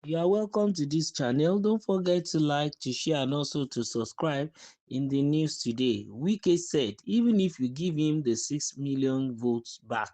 You are welcome to this channel. Don't forget to like, to share, and also to subscribe. In the news today, Wike said even if you give him the 6 million votes back,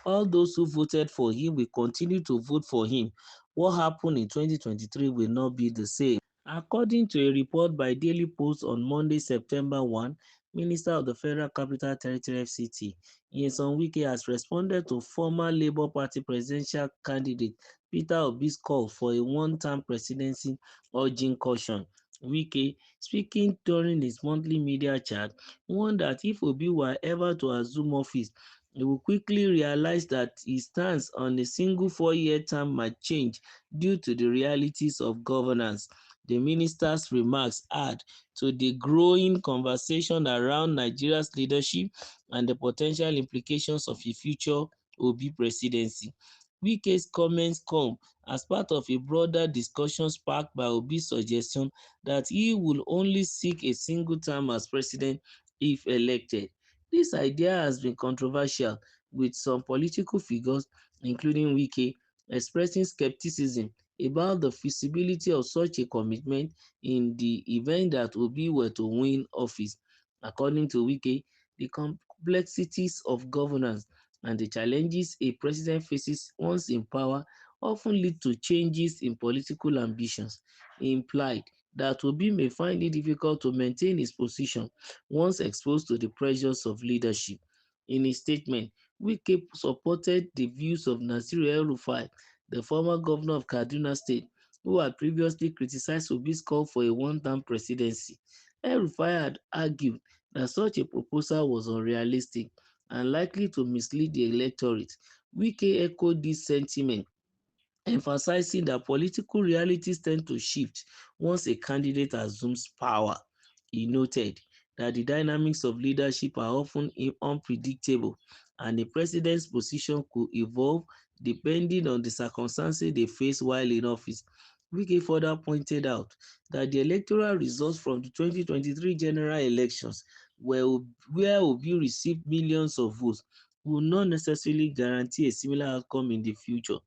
all those who voted for him will continue to vote for him. What happened in 2023 will not be the same. According to a report by Daily Post on Monday, September 1, Minister of the Federal Capital Territory (FCT), Nyesom Wike has responded to former Labour Party presidential candidate Peter Obi's call for a one-term presidency, urging caution. Wike, speaking during his monthly media chat, warned that if Obi were ever to assume office, he will quickly realize that his stance on a single four-year term might change due to the realities of governance. The minister's remarks add to the growing conversation around Nigeria's leadership and the potential implications of a future Obi presidency. Wike's comments come as part of a broader discussion sparked by Obi's suggestion that he will only seek a single term as president if elected. This idea has been controversial, with some political figures, including Wike, expressing skepticism about the feasibility of such a commitment in the event that Obi were to win office. According to Wike, the complexities of governance and the challenges a president faces once in power often lead to changes in political ambitions. He implied that Obi may find it difficult to maintain his position once exposed to the pressures of leadership. In his statement, Wike supported the views of Nasir El-Rufai, the former governor of Kaduna State, who had previously criticized Obi's call for a one-term presidency. El-Rufai had argued that such a proposal was unrealistic and likely to mislead the electorate. Wike echoed this sentiment, emphasizing that political realities tend to shift once a candidate assumes power. He noted that the dynamics of leadership are often unpredictable and the president's position could evolve depending on the circumstances they face while in office. Wike further pointed out that the electoral results from the 2023 general elections, where Obi received millions of votes, will not necessarily guarantee a similar outcome in the future.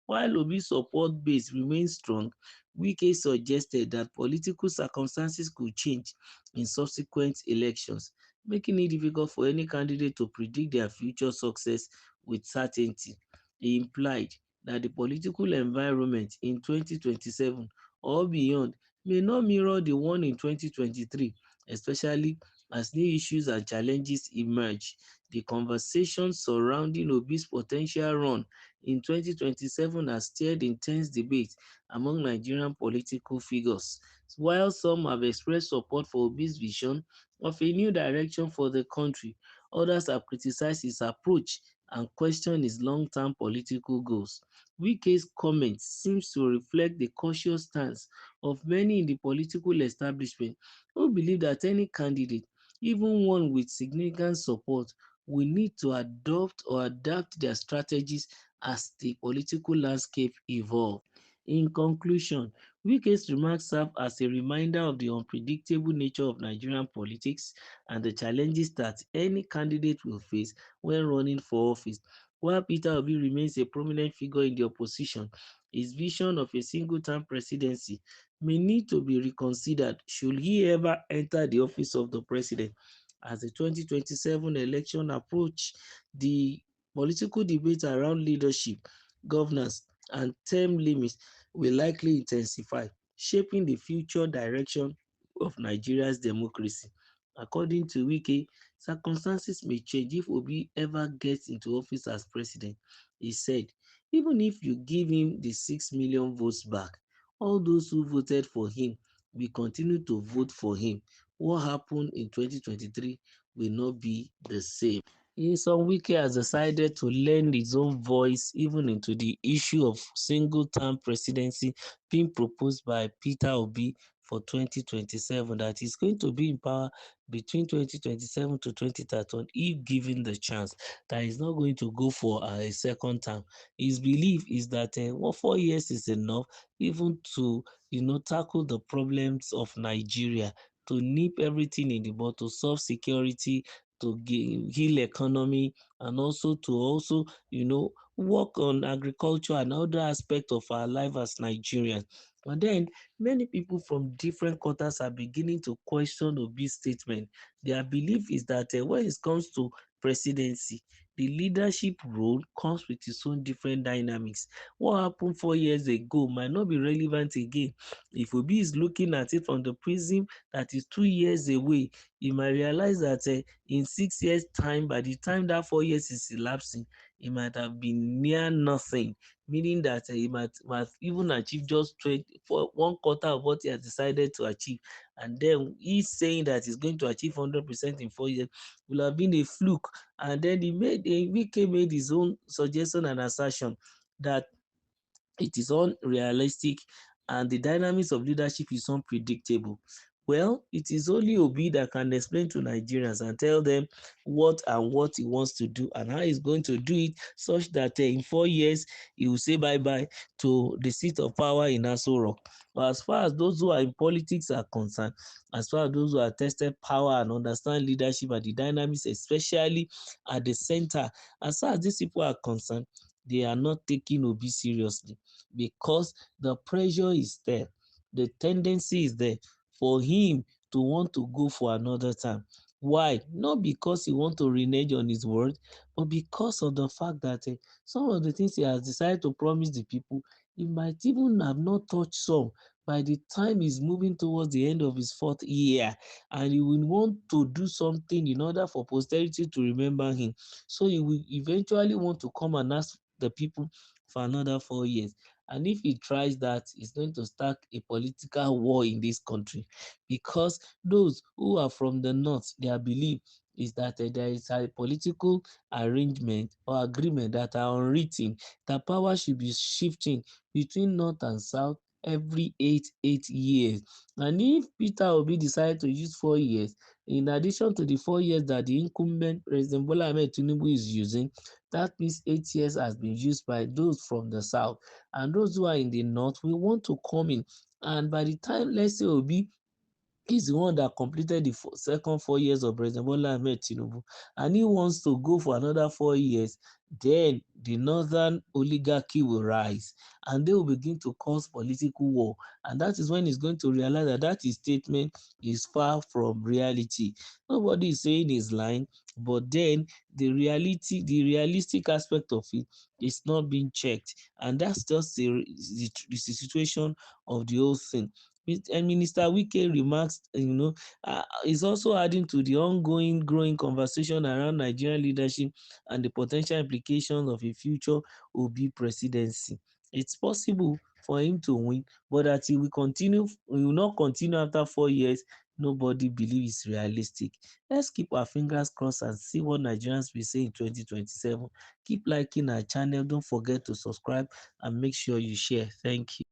While Obi's support base remains strong, Wike suggested that political circumstances could change in subsequent elections, making it difficult for any candidate to predict their future success with certainty. He implied that the political environment in 2027 or beyond may not mirror the one in 2023, especially as new issues and challenges emerge. The conversation surrounding Obi's potential run in 2027 has stirred intense debate among Nigerian political figures. While some have expressed support for Obi's vision of a new direction for the country, others have criticized his approach and questioned his long-term political goals. Wike's comment seems to reflect the cautious stance of many in the political establishment who believe that any candidate, even one with significant support, will need to adopt or adapt their strategies as the political landscape evolves. In conclusion, Wike's remarks serve as a reminder of the unpredictable nature of Nigerian politics and the challenges that any candidate will face when running for office. While Peter Obi remains a prominent figure in the opposition, his vision of a single-term presidency may need to be reconsidered should he ever enter the office of the president. As the 2027 election approach, the political debate around leadership, governance, and term limits will likely intensify, shaping the future direction of Nigeria's democracy. According to Wike, circumstances may change if Obi ever gets into office as president. He said, even if you give him the 6 million votes back, all those who voted for him will continue to vote for him. What happened in 2023 will not be the same. Nyesom Wike has decided to lend his own voice even into the issue of single-term presidency being proposed by Peter Obi for 2027, that is going to be in power between 2027 to 2031 if given the chance, that is not going to go for a second term. His belief is that 4 years is enough even to tackle the problems of Nigeria, to nip everything in the bud, to solve security to heal economy, and also to work on agriculture and other aspects of our life as Nigerians. And then many people from different quarters are beginning to question Obi's statement. Their belief is that when it comes to presidency, the leadership role comes with its own different dynamics. What happened 4 years ago might not be relevant again. If Obi is looking at it from the prism that is 2 years away, you might realize that in 6 years' time, by the time that 4 years is elapsing, he might have been near nothing, meaning that he might even achieve just 20, for 1/4 of what he has decided to achieve. And then he's saying that he's going to achieve 100% in 4 years will have been a fluke. And then Wike made his own suggestion and assertion that it is unrealistic and the dynamics of leadership is unpredictable. Well, it is only Obi that can explain to Nigerians and tell them what he wants to do and how he's going to do it, such that in 4 years he will say bye-bye to the seat of power in Aso Rock. But as far as those who are in politics are concerned, as far as those who have tested power and understand leadership and the dynamics, especially at the center, as far as these people are concerned, they are not taking Obi seriously because the pressure is there. The tendency is there for him to want to go for another time. Why? Not because he wants to renege on his word, but because of the fact that some of the things he has decided to promise the people, he might even have not touched some by the time he's moving towards the end of his 4th year, and he will want to do something in order for posterity to remember him. So he will eventually want to come and ask the people for another 4 years. And if he tries that, it's going to start a political war in this country, because those who are from the north, their belief is that there is a political arrangement or agreement that are unwritten, that power should be shifting between north and south every eight years. And if Peter Obi decide to use 4 years, in addition to the 4 years that the incumbent President Bola Ahmed Tinubu is using, that means 8 years has been used by those from the south, and those who are in the north will want to come in. And by the time, let's say, Obi is the one that completed the second 4 years of President Bola Ahmed Tinubu, and he wants to go for another 4 years, then the northern oligarchy will rise and they will begin to cause political war. And that is when he's going to realize that his statement is far from reality. Nobody is saying he's lying, but then the realistic aspect of it is not being checked. And that's just the situation of the whole thing. And Minister Wike remarks, is also adding to the ongoing growing conversation around Nigerian leadership and the potential implications of a future Obi presidency. It's possible for him to win, but that he will not continue after 4 years, nobody believes is realistic. Let's keep our fingers crossed and see what Nigerians will say in 2027. Keep liking our channel. Don't forget to subscribe and make sure you share. Thank you.